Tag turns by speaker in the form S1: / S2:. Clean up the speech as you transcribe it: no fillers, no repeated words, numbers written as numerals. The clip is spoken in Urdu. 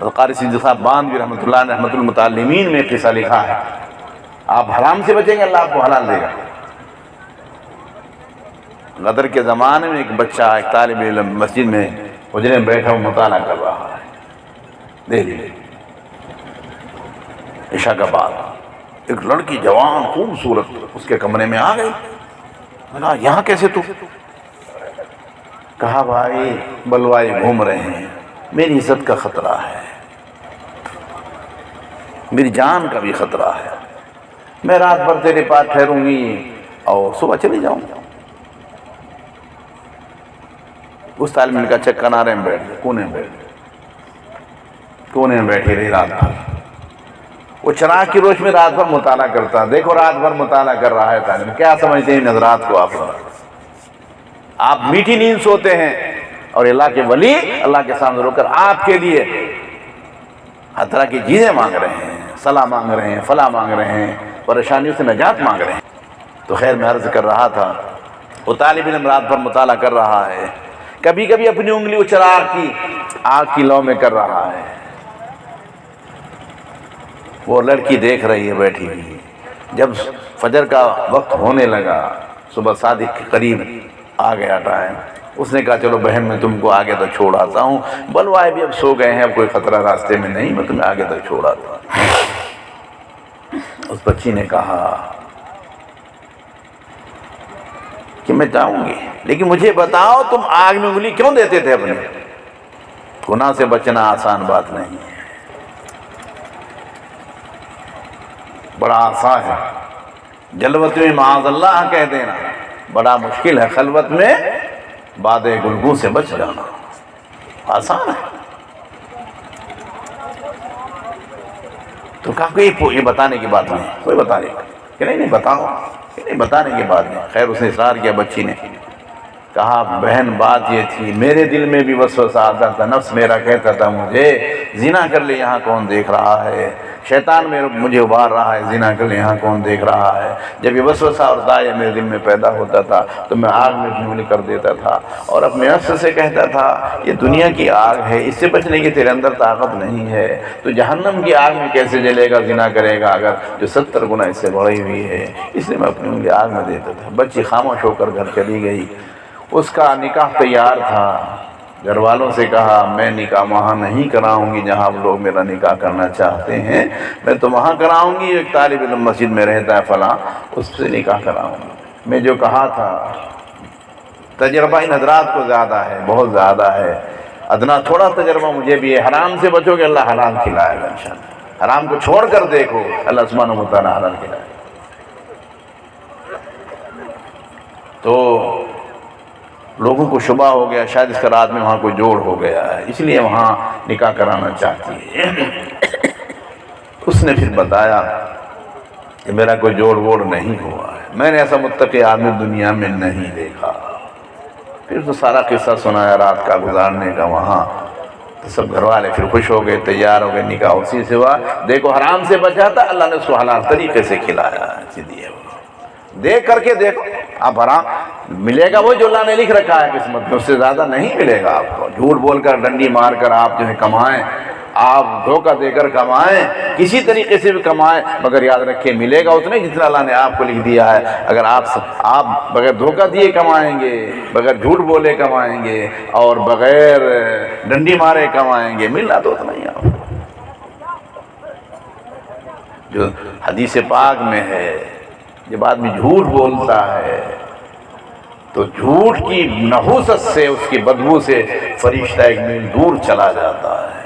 S1: قاری سیدی صاحب باندھ بھی رحمۃ اللہ نے رحمۃ المتعلمین میں قصہ لکھا ہے، آپ حرام سے بچیں گے اللہ آپ کو حلال دے گا۔ غدر کے زمانے میں ایک بچہ، ایک طالب علم مسجد میں حجرے میں بیٹھا ہوا مطالعہ کر رہا ہے، دہلی میں عشاء کا بعد ایک لڑکی جوان خوبصورت اس کے کمرے میں آ گئی۔ میں کہا یہاں کیسے تو؟ کہا بھائی بلوائے گھوم رہے ہیں، میری عزت کا خطرہ ہے، میری جان کا بھی خطرہ ہے، میں رات بھر تیرے پاس ٹھہروں گی اور صبح چلی جاؤں گا۔ اس طالب علم کا اچھا کنارے میں بیٹھ گئے، کونے میں بیٹھی رہی رات بھر۔ وہ چراغ کی روشنی میں رات بھر مطالعہ کرتا، دیکھو رات بھر مطالعہ کر رہا ہے طالب علم، کیا سمجھتے ہیں نظرات کو آپ میٹھی نیند سوتے ہیں اور اللہ کے ولی اللہ کے سامنے رو کر آپ کے لیے ہر طرح کی چیزیں مانگ رہے ہیں، صلاح مانگ رہے ہیں، فلاح مانگ رہے ہیں، پریشانیوں سے نجات مانگ رہے ہیں۔ تو خیر میں عرض کر رہا تھا، وہ طالب علم رات بھر مطالعہ کر رہا ہے، کبھی کبھی اپنی انگلی وہ چراغ کی آگ کی لو میں کر رہا ہے، وہ لڑکی دیکھ رہی ہے بیٹھی ہوئی۔ جب فجر کا وقت ہونے لگا، صبح صادق کے قریب آ گیا ٹائم، اس نے کہا چلو بہن میں تم کو آگے تک چھوڑ آتا ہوں، بلوائے بھی اب سو گئے ہیں، اب کوئی خطرہ راستے میں نہیں، میں تمہیں آگے تک چھوڑ آتا ہوں۔ اس بچی نے کہا کہ میں جاؤں گی، لیکن مجھے بتاؤ تم آگ میں انگلی کیوں دیتے تھے؟ اپنے گناہ سے بچنا آسان بات نہیں ہے، بڑا آسان ہے، جلوت میں معاذ اللہ کہہ دینا بڑا مشکل ہے، خلوت میں باد گلگوں سے بچ جانا آسان ہے۔ تو کہا کہ یہ بتانے کی بات نہیں، کوئی بتانے کہ نہیں بتاؤ، کہ نہیں بتانے کی بات نہیں۔ خیر اس نے اصرار کیا، بچی نے کہا بہن بات یہ تھی، میرے دل میں بھی وسوسہ آتا تھا، نفس میرا کہتا تھا مجھے زنا کر لے، یہاں کون دیکھ رہا ہے، شیطان مجھے ابھار رہا ہے، زنا کر لے یہاں کون دیکھ رہا ہے۔ جب یہ وسوسہ اور داعیہ میرے دل میں پیدا ہوتا تھا تو میں آگ میں انگلی کر دیتا تھا اور اپنے نفس سے کہتا تھا یہ دنیا کی آگ ہے، اس سے بچنے کی تیرے اندر طاقت نہیں ہے، تو جہنم کی آگ میں کیسے جلے گا، زنا کرے گا اگر جو 70 گنا اس سے بڑھی ہوئی ہے، اس لیے میں اپنی انگلی آگ میں دیتا تھا۔ بچی خاموش ہو کر گھر چلی گئی۔ اس کا نکاح تیار تھا، گھر والوں سے کہا میں نکاح وہاں نہیں کراؤں گی جہاں آپ لوگ میرا نکاح کرنا چاہتے ہیں، میں تو وہاں کراؤں گی، ایک طالب علم مسجد میں رہتا ہے فلاں، اس سے نکاح کراؤں گی۔ میں جو کہا تھا، تجربہ ان حضرات کو زیادہ ہے، بہت زیادہ ہے، ادنا تھوڑا تجربہ مجھے بھی ہے۔ حرام سے بچو گے اللہ حلال کھلائے گا انشاءاللہ، حرام کو چھوڑ کر دیکھو اللہ سبحانہ و تعالیٰ حلال کھلائے گا۔ تو لوگوں کو شبہ ہو گیا شاید اس کا رات میں وہاں کوئی جوڑ ہو گیا ہے، اس لیے وہاں نکاح کرانا چاہتی ہے۔ اس نے پھر بتایا کہ میرا کوئی جوڑ ووڑ نہیں ہوا ہے، میں نے ایسا متقی آدمی دنیا میں نہیں دیکھا۔ پھر تو سارا قصہ سنایا رات کا گزارنے کا وہاں، تو سب گھر والے پھر خوش ہو گئے، تیار ہو گئے، نکاح اسی سے ہوا۔ دیکھو حرام سے بچا تھا، اللہ نے اس کو حلال طریقے سے کھلایا، دیے دیکھ کر کے دیکھو آپ، حرام ملے گا وہ جو اللہ نے لکھ رکھا ہے قسمت میں، اس سے زیادہ نہیں ملے گا آپ کو۔ جھوٹ بول کر ڈنڈی مار کر آپ جو ہے کمائیں، آپ دھوکہ دے کر کمائیں، کسی طریقے سے بھی کمائیں، مگر یاد رکھیں ملے گا اتنا جتنا اللہ نے آپ کو لکھ دیا ہے۔ اگر آپ بغیر دھوکہ دیے کمائیں گے، بغیر جھوٹ بولے کمائیں گے اور بغیر ڈنڈی مارے کمائیں گے، ملنا تو اتنا ہی آپ کو۔ جو حدیث پاک میں ہے جب آدمی جھوٹ بولتا ہے تو جھوٹ کی نحوست سے، اس کی بدبو سے فرشتہ ایک میل دور چلا جاتا ہے۔